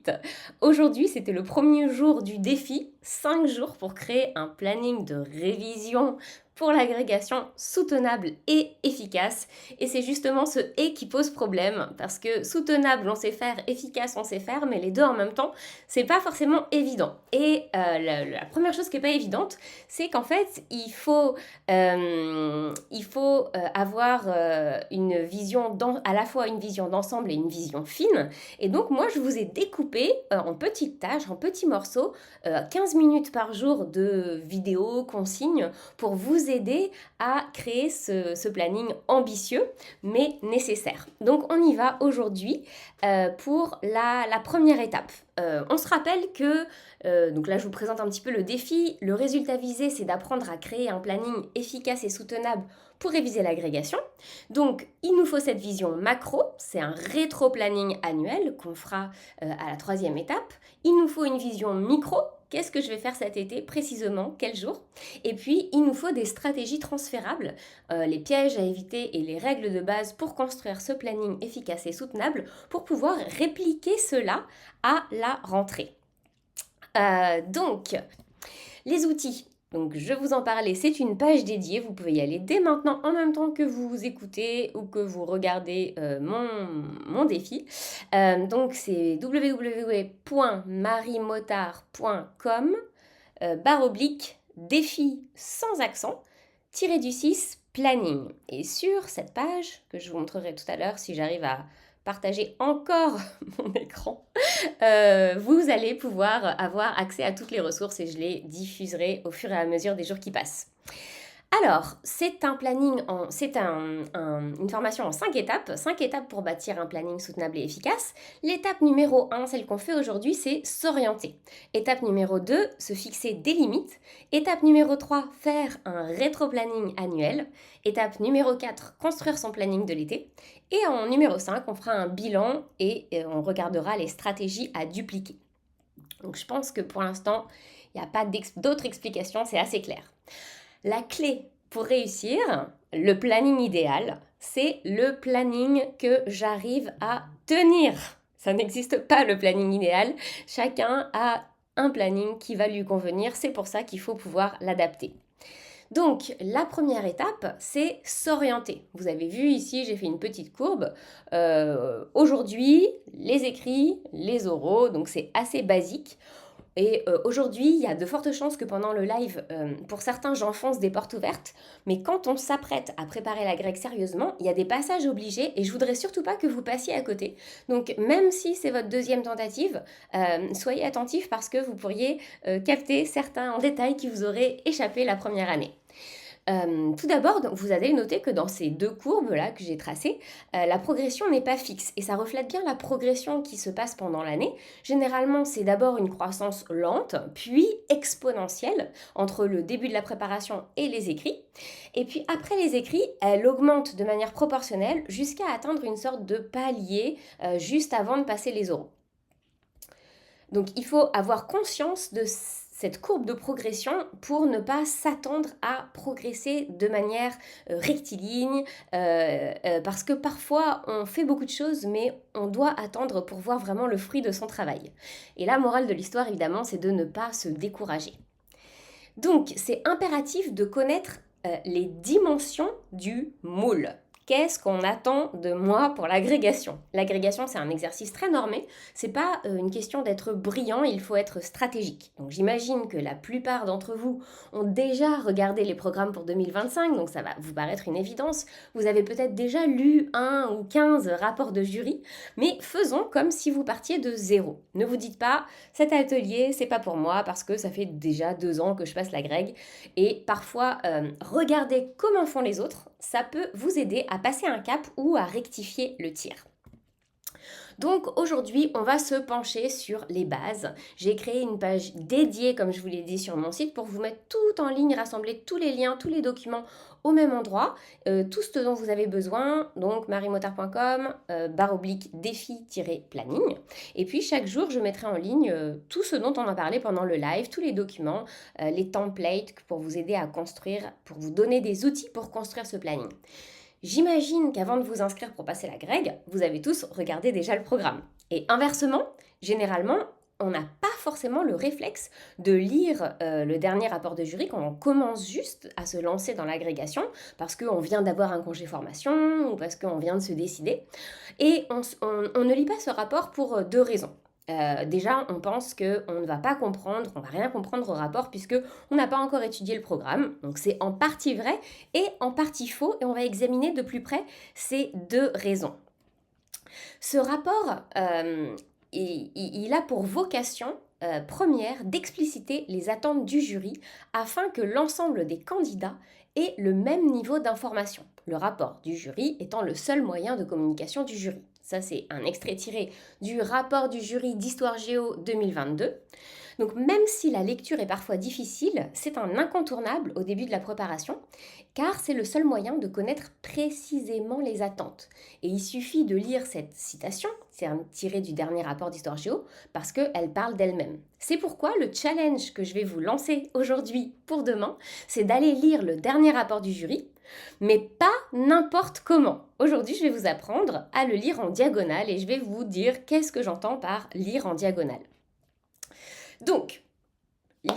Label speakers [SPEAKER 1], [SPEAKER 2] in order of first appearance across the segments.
[SPEAKER 1] suite. Aujourd'hui, c'était le premier jour du défi, 5 jours pour créer un planning de révision pour l'agrégation soutenable et efficace. Et c'est justement ce « et » qui pose problème, parce que soutenable, on sait faire, efficace, on sait faire, mais les deux en même temps, c'est pas forcément évident. Et la première chose qui est pas évidente, c'est qu'en fait, avoir une vision, à la fois une vision d'ensemble et une vision fine. Et donc, moi, je vous ai découpé en petites tâches, en petits morceaux, 15 minutes par jour de vidéos, consignes, pour vous aider à créer ce planning ambitieux, mais nécessaire. Donc, on y va aujourd'hui pour la première étape. On se rappelle que, donc là je vous présente un petit peu le défi, le résultat visé c'est d'apprendre à créer un planning efficace et soutenable pour réviser l'agrégation. Donc il nous faut cette vision macro, c'est un rétro-planning annuel qu'on fera à la troisième étape. Il nous faut une vision micro, qu'est-ce que je vais faire cet été précisément, quel jour. Et puis il nous faut des stratégies transférables, les pièges à éviter et les règles de base pour construire ce planning efficace et soutenable pour pouvoir répliquer cela à la rentrée. Donc, les outils. Donc, je vous en parlais, c'est une page dédiée. Vous pouvez y aller dès maintenant en même temps que vous écoutez ou que vous regardez mon défi. Donc, c'est www.marimotard.com défi sans accent _du6 planning. Et sur cette page, que je vous montrerai tout à l'heure si j'arrive à partager encore mon écran, vous allez pouvoir avoir accès à toutes les ressources et je les diffuserai au fur et à mesure des jours qui passent. Alors, c'est un planning, une formation en 5 étapes. 5 étapes pour bâtir un planning soutenable et efficace. L'étape numéro 1, celle qu'on fait aujourd'hui, c'est s'orienter. Étape numéro 2, se fixer des limites. Étape numéro 3, faire un rétro-planning annuel. Étape numéro 4, construire son planning de l'été. Et en numéro 5, on fera un bilan et on regardera les stratégies à dupliquer. Donc je pense que pour l'instant, il n'y a pas d'autres explications, c'est assez clair. La clé pour réussir, le planning idéal, c'est le planning que j'arrive à tenir. Ça n'existe pas le planning idéal. Chacun a un planning qui va lui convenir. C'est pour ça qu'il faut pouvoir l'adapter. Donc, la première étape, c'est s'orienter. Vous avez vu ici, j'ai fait une petite courbe. Aujourd'hui, les écrits, les oraux, donc c'est assez basique. Et aujourd'hui, il y a de fortes chances que pendant le live, pour certains, j'enfonce des portes ouvertes. Mais quand on s'apprête à préparer la grecque sérieusement, il y a des passages obligés et je voudrais surtout pas que vous passiez à côté. Donc même si c'est votre deuxième tentative, soyez attentifs parce que vous pourriez capter certains détails qui vous auraient échappé la première année. Tout d'abord, vous allez noter que dans ces deux courbes-là que j'ai tracées, la progression n'est pas fixe et ça reflète bien la progression qui se passe pendant l'année. Généralement, c'est d'abord une croissance lente, puis exponentielle entre le début de la préparation et les écrits. Et puis après les écrits, elle augmente de manière proportionnelle jusqu'à atteindre une sorte de palier juste avant de passer les oraux. Donc il faut avoir conscience de cette courbe de progression pour ne pas s'attendre à progresser de manière rectiligne parce que parfois on fait beaucoup de choses mais on doit attendre pour voir vraiment le fruit de son travail. Et la morale de l'histoire évidemment c'est de ne pas se décourager. Donc c'est impératif de connaître les dimensions du moule. Qu'est-ce qu'on attend de moi pour l'agrégation? L'agrégation, c'est un exercice très normé. C'est pas une question d'être brillant, il faut être stratégique. Donc j'imagine que la plupart d'entre vous ont déjà regardé les programmes pour 2025, donc ça va vous paraître une évidence. Vous avez peut-être déjà lu 1 ou 15 rapports de jury, mais faisons comme si vous partiez de zéro. Ne vous dites pas, cet atelier, c'est pas pour moi parce que ça fait déjà 2 ans que je passe la grègue. Et parfois, regardez comment font les autres, ça peut vous aider à passer un cap ou à rectifier le tir. Donc aujourd'hui, on va se pencher sur les bases. J'ai créé une page dédiée, comme je vous l'ai dit, sur mon site pour vous mettre tout en ligne, rassembler tous les liens, tous les documents au même endroit, tout ce dont vous avez besoin, donc marimotard.com, défi-planning. Et puis chaque jour, je mettrai en ligne tout ce dont on a parlé pendant le live, tous les documents, les templates pour vous aider à construire, pour vous donner des outils pour construire ce planning. J'imagine qu'avant de vous inscrire pour passer la grègue, vous avez tous regardé déjà le programme. Et inversement, généralement, on n'a pas forcément le réflexe de lire le dernier rapport de jury quand on commence juste à se lancer dans l'agrégation, parce qu'on vient d'avoir un congé formation ou parce qu'on vient de se décider. Et on ne lit pas ce rapport pour deux raisons. Déjà, on pense qu'on ne va pas comprendre, on va rien comprendre au rapport puisque on n'a pas encore étudié le programme. Donc c'est en partie vrai et en partie faux et on va examiner de plus près ces deux raisons. Ce rapport, il a pour vocation première d'expliciter les attentes du jury afin que l'ensemble des candidats ait le même niveau d'information. Le rapport du jury étant le seul moyen de communication du jury. Ça, c'est un extrait tiré du rapport du jury d'Histoire Géo 2022. Donc même si la lecture est parfois difficile, c'est un incontournable au début de la préparation, car c'est le seul moyen de connaître précisément les attentes. Et il suffit de lire cette citation, c'est tiré du dernier rapport d'Histoire Géo, parce qu'elle parle d'elle-même. C'est pourquoi le challenge que je vais vous lancer aujourd'hui pour demain, c'est d'aller lire le dernier rapport du jury, mais pas n'importe comment. Aujourd'hui, je vais vous apprendre à le lire en diagonale et je vais vous dire qu'est-ce que j'entends par lire en diagonale. Donc,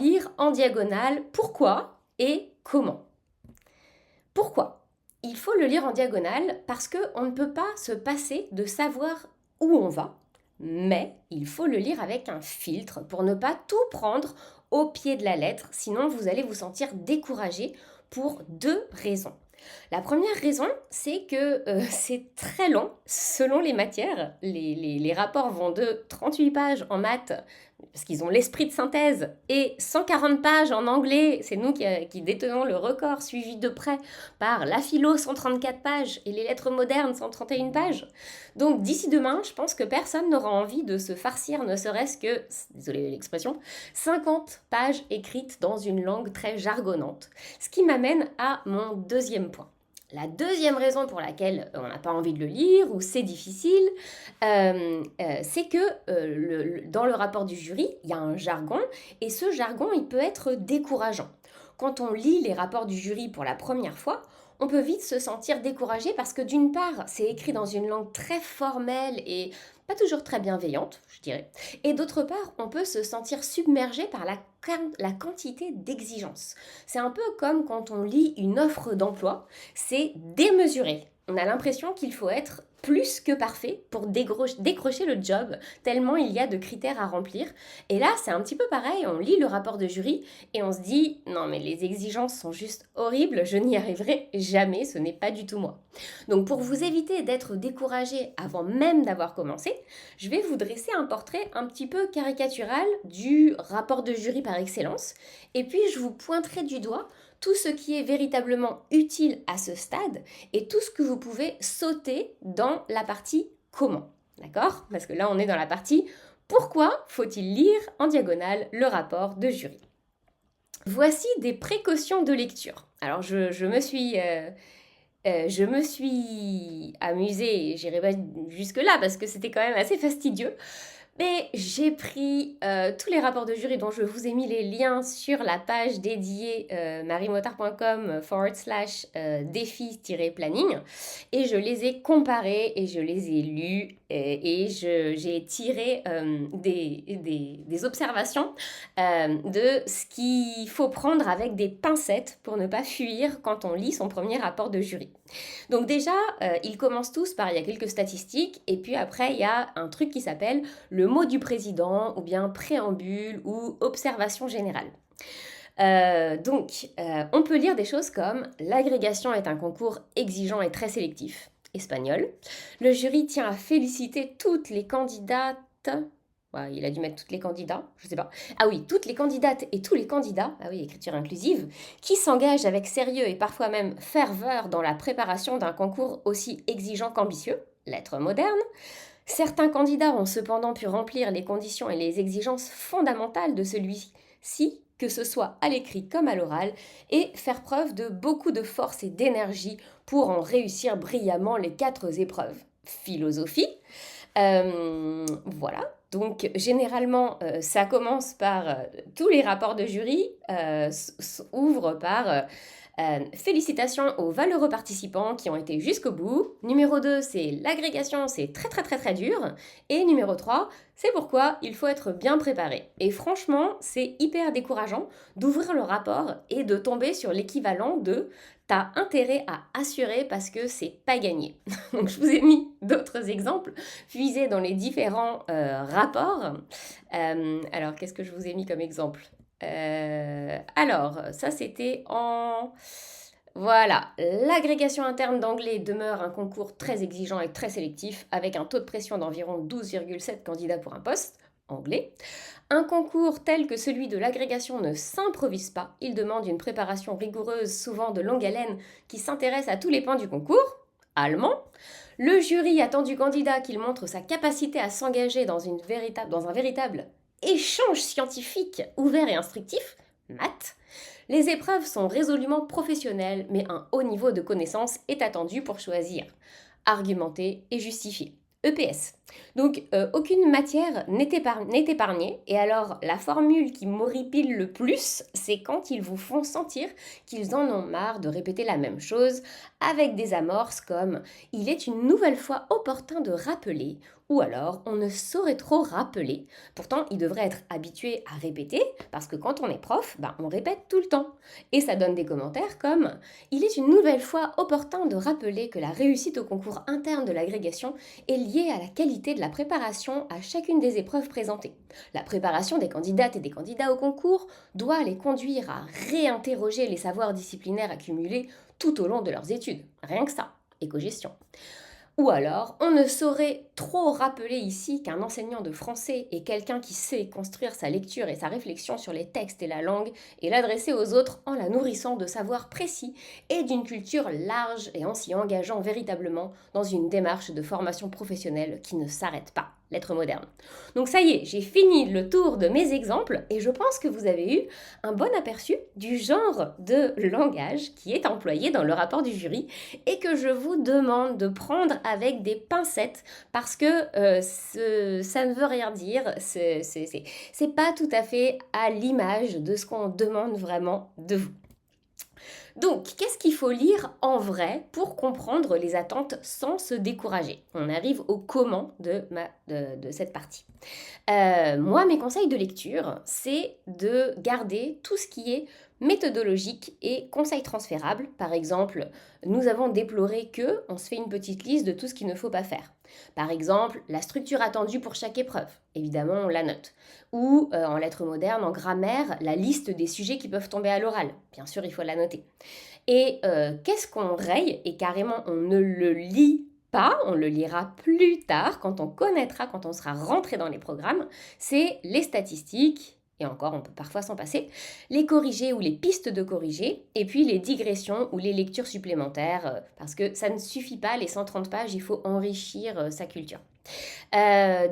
[SPEAKER 1] lire en diagonale, pourquoi et comment? Pourquoi? Il faut le lire en diagonale parce qu'on ne peut pas se passer de savoir où on va, mais il faut le lire avec un filtre pour ne pas tout prendre au pied de la lettre, sinon vous allez vous sentir découragé pour deux raisons. La première raison, c'est que c'est très long selon les matières. Les rapports vont de 38 pages en maths, parce qu'ils ont l'esprit de synthèse, et 140 pages en anglais, c'est nous qui détenons le record, suivi de près par la philo, 134 pages, et les lettres modernes, 131 pages. Donc d'ici demain, je pense que personne n'aura envie de se farcir, ne serait-ce que, désolé l'expression, 50 pages écrites dans une langue très jargonnante. Ce qui m'amène à mon deuxième point. La deuxième raison pour laquelle on n'a pas envie de le lire ou c'est difficile, c'est que dans le rapport du jury, il y a un jargon et ce jargon, il peut être décourageant. Quand on lit les rapports du jury pour la première fois, on peut vite se sentir découragé parce que d'une part, c'est écrit dans une langue très formelle et pas toujours très bienveillante, je dirais. Et d'autre part, on peut se sentir submergé par la quantité d'exigences. C'est un peu comme quand on lit une offre d'emploi, c'est démesuré. On a l'impression qu'il faut être plus que parfait pour décrocher le job, tellement il y a de critères à remplir. Et là, c'est un petit peu pareil, on lit le rapport de jury et on se dit « Non mais les exigences sont juste horribles, je n'y arriverai jamais, ce n'est pas du tout moi ». Donc pour vous éviter d'être découragé avant même d'avoir commencé, je vais vous dresser un portrait un petit peu caricatural du rapport de jury par excellence et puis je vous pointerai du doigt tout ce qui est véritablement utile à ce stade et tout ce que vous pouvez sauter dans la partie comment. D'accord? Parce que là, on est dans la partie pourquoi faut-il lire en diagonale le rapport de jury. Voici des précautions de lecture. Alors, je me suis amusée, j'irai pas jusque-là parce que c'était quand même assez fastidieux. Mais j'ai pris tous les rapports de jury dont je vous ai mis les liens sur la page dédiée mariemotard.com/défi-planning et je les ai comparés et je les ai lus et j'ai tiré des observations de ce qu'il faut prendre avec des pincettes pour ne pas fuir quand on lit son premier rapport de jury. Donc déjà, ils commencent tous par, il y a quelques statistiques, et puis après, il y a un truc qui s'appelle le mot du président, ou bien préambule, ou observation générale. On peut lire des choses comme « L'agrégation est un concours exigeant et très sélectif », espagnol. Le jury tient à féliciter toutes les candidates... Ouais, il a dû mettre toutes les candidats, je sais pas. Ah oui, toutes les candidates et tous les candidats, ah oui, écriture inclusive, qui s'engagent avec sérieux et parfois même ferveur dans la préparation d'un concours aussi exigeant qu'ambitieux, lettres modernes. Certains candidats ont cependant pu remplir les conditions et les exigences fondamentales de celui-ci, que ce soit à l'écrit comme à l'oral, et faire preuve de beaucoup de force et d'énergie pour en réussir brillamment les 4 épreuves. Philosophie, voilà. Donc généralement, ça commence par tous les rapports de jury ouvrent par félicitations aux valeureux participants qui ont été jusqu'au bout. Numéro 2, c'est l'agrégation, c'est très très très très dur. Et numéro 3, c'est pourquoi il faut être bien préparé. Et franchement, c'est hyper décourageant d'ouvrir le rapport et de tomber sur l'équivalent de t'as intérêt à assurer parce que c'est pas gagné. Donc je vous ai mis d'autres exemples puisés dans les différents rapports. Alors qu'est-ce que je vous ai mis comme exemple? Alors, ça c'était en... Voilà, l'agrégation interne d'anglais demeure un concours très exigeant et très sélectif, avec un taux de pression d'environ 12,7 candidats pour un poste anglais. Un concours tel que celui de l'agrégation ne s'improvise pas, il demande une préparation rigoureuse, souvent de longue haleine, qui s'intéresse à tous les points du concours allemand. Le jury attend du candidat qu'il montre sa capacité à s'engager dans un véritable échange scientifique ouvert et instructif, maths. Les épreuves sont résolument professionnelles, mais un haut niveau de connaissance est attendu pour choisir, argumenter et justifier. EPS. Donc, aucune matière n'est épargnée. Et alors, la formule qui m'horripile le plus, c'est quand ils vous font sentir qu'ils en ont marre de répéter la même chose, avec des amorces comme il est une nouvelle fois opportun de rappeler, ou alors on ne saurait trop rappeler. Pourtant, ils devraient être habitués à répéter, parce que quand on est prof, on répète tout le temps. Et ça donne des commentaires comme il est une nouvelle fois opportun de rappeler que la réussite au concours interne de l'agrégation est liée à la qualité de la préparation à chacune des épreuves présentées. La préparation des candidates et des candidats au concours doit les conduire à réinterroger les savoirs disciplinaires accumulés tout au long de leurs études. Rien que ça, éco-gestion. Ou alors, on ne saurait trop rappeler ici qu'un enseignant de français est quelqu'un qui sait construire sa lecture et sa réflexion sur les textes et la langue et l'adresser aux autres en la nourrissant de savoirs précis et d'une culture large et en s'y engageant véritablement dans une démarche de formation professionnelle qui ne s'arrête pas. L'être moderne. Donc ça y est, j'ai fini le tour de mes exemples et je pense que vous avez eu un bon aperçu du genre de langage qui est employé dans le rapport du jury et que je vous demande de prendre avec des pincettes parce que ça ne veut rien dire, c'est pas tout à fait à l'image de ce qu'on demande vraiment de vous. Donc, qu'est-ce qu'il faut lire en vrai pour comprendre les attentes sans se décourager? On arrive au comment de cette partie. Moi, mes conseils de lecture, c'est de garder tout ce qui est méthodologique et conseils transférables. Par exemple, nous avons déploré que, on se fait une petite liste de tout ce qu'il ne faut pas faire. Par exemple, la structure attendue pour chaque épreuve. Évidemment, on la note. Ou, en lettres modernes, en grammaire, la liste des sujets qui peuvent tomber à l'oral. Bien sûr, il faut la noter. Et qu'est-ce qu'on raye? Et carrément, on ne le lit pas, on le lira plus tard, quand on connaîtra, quand on sera rentré dans les programmes, c'est les statistiques, et encore on peut parfois s'en passer, les corrigés ou les pistes de corrigés, et puis les digressions ou les lectures supplémentaires, parce que ça ne suffit pas, les 130 pages, il faut enrichir sa culture.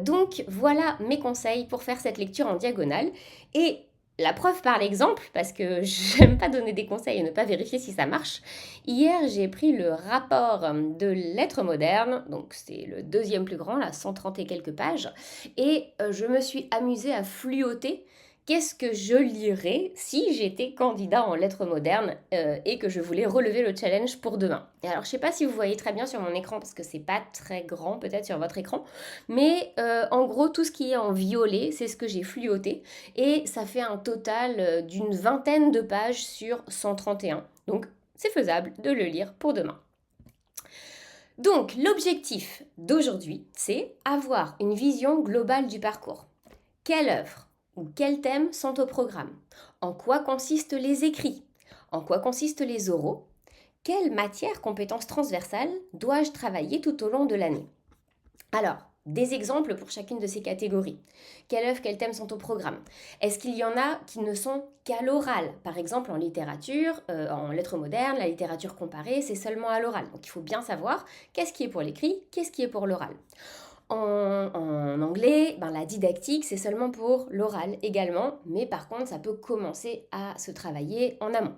[SPEAKER 1] Donc voilà mes conseils pour faire cette lecture en diagonale, et la preuve par l'exemple, parce que j'aime pas donner des conseils et ne pas vérifier si ça marche. Hier, j'ai pris le rapport de lettres modernes, donc c'est le deuxième plus grand, là, 130 et quelques pages, et je me suis amusée à fluoter qu'est-ce que je lirais si j'étais candidat en lettres modernes et que je voulais relever le challenge pour demain. Et alors, je sais pas si vous voyez très bien sur mon écran, parce que c'est pas très grand peut-être sur votre écran, mais en gros, tout ce qui est en violet, c'est ce que j'ai fluoté, et ça fait un total d'une vingtaine de pages sur 131. Donc, c'est faisable de le lire pour demain. Donc, l'objectif d'aujourd'hui, c'est avoir une vision globale du parcours. Quelle œuvre ou quels thèmes sont au programme? En quoi consistent les écrits? En quoi consistent les oraux? Quelles matières, compétences transversales dois-je travailler tout au long de l'année? Alors, des exemples pour chacune de ces catégories. Quelle œuvre, quels thèmes sont au programme? Est-ce qu'il y en a qui ne sont qu'à l'oral? Par exemple, en littérature, en lettres modernes, la littérature comparée, c'est seulement à l'oral. Donc il faut bien savoir qu'est-ce qui est pour l'écrit, qu'est-ce qui est pour l'oral. En anglais, la didactique, c'est seulement pour l'oral également, mais par contre, ça peut commencer à se travailler en amont.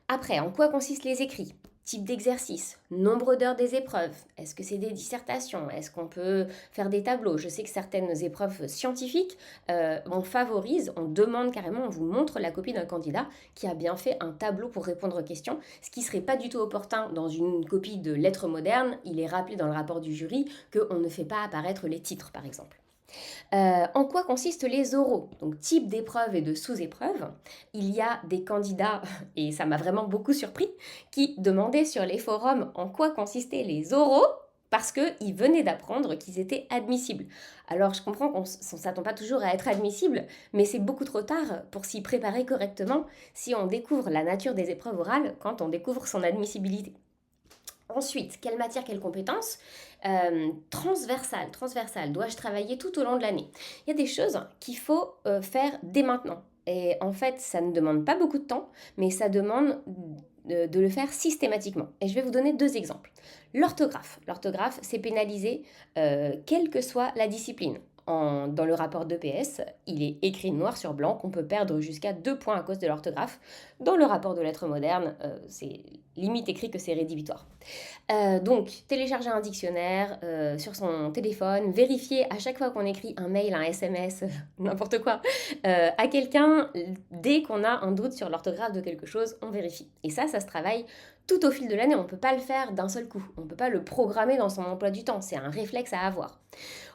[SPEAKER 1] Après, en quoi consistent les écrits? type d'exercice, nombre d'heures des épreuves, est-ce que c'est des dissertations, est-ce qu'on peut faire des tableaux. Je sais que certaines épreuves scientifiques, on favorise, on demande carrément, on vous montre la copie d'un candidat qui a bien fait un tableau pour répondre aux questions, ce qui serait pas du tout opportun dans une copie de lettres modernes. Il est rappelé dans le rapport du jury qu'on ne fait pas apparaître les titres, par exemple. En quoi consistent les oraux? Donc type d'épreuve et de sous-épreuve. Il y a des candidats, et ça m'a vraiment beaucoup surpris, qui demandaient sur les forums en quoi consistaient les oraux parce qu'ils venaient d'apprendre qu'ils étaient admissibles. Alors je comprends qu'on ne s'attend pas toujours à être admissible, mais c'est beaucoup trop tard pour s'y préparer correctement si on découvre la nature des épreuves orales quand on découvre son admissibilité. Ensuite, quelle matière, quelles compétences? Transversale. Dois-je travailler tout au long de l'année? Il y a des choses qu'il faut faire dès maintenant. Et en fait, ça ne demande pas beaucoup de temps, mais ça demande de le faire systématiquement. Et je vais vous donner 2 exemples. L'orthographe. L'orthographe, c'est pénalisé quelle que soit la discipline. Dans le rapport d'EPS, il est écrit noir sur blanc qu'on peut perdre jusqu'à 2 points à cause de l'orthographe. Dans le rapport de lettres modernes, c'est limite écrit que c'est rédhibitoire. Donc, télécharger un dictionnaire sur son téléphone, vérifier à chaque fois qu'on écrit un mail, un SMS, n'importe quoi, à quelqu'un, dès qu'on a un doute sur l'orthographe de quelque chose, on vérifie. Et ça se travaille tout au fil de l'année. On ne peut pas le faire d'un seul coup. On ne peut pas le programmer dans son emploi du temps. C'est un réflexe à avoir.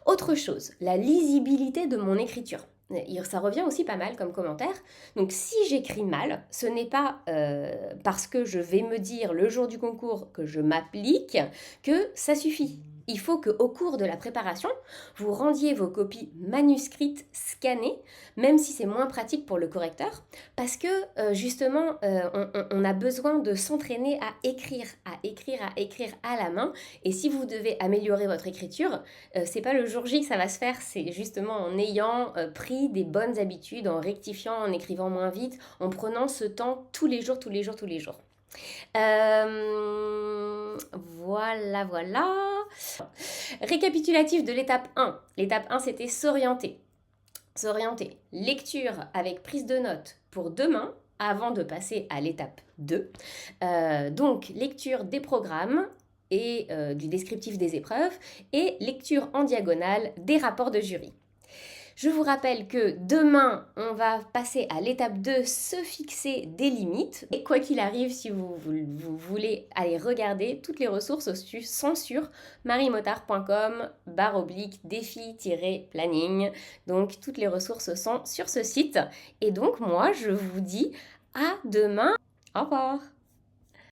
[SPEAKER 1] Autre chose, la lisibilité de mon écriture. Ça revient aussi pas mal comme commentaire. Donc si j'écris mal, ce n'est pas parce que je vais me dire le jour du concours que je m'applique que ça suffit. Il faut qu'au cours de la préparation, vous rendiez vos copies manuscrites scannées, même si c'est moins pratique pour le correcteur, parce que justement, on a besoin de s'entraîner à écrire à la main. Et si vous devez améliorer votre écriture, c'est pas le jour J que ça va se faire, c'est justement en ayant pris des bonnes habitudes, en rectifiant, en écrivant moins vite, en prenant ce temps tous les jours. Voilà. Récapitulatif de l'étape 1. L'étape 1, c'était s'orienter. Lecture avec prise de notes pour demain, avant de passer à l'étape 2. Donc, lecture des programmes et du descriptif des épreuves et lecture en diagonale des rapports de jury. Je vous rappelle que demain, on va passer à l'étape 2, se fixer des limites. Et quoi qu'il arrive, si vous voulez aller regarder, toutes les ressources sont sur mariemotard.com/défi-planning. Donc, toutes les ressources sont sur ce site. Et donc, moi, je vous dis à demain. Au revoir.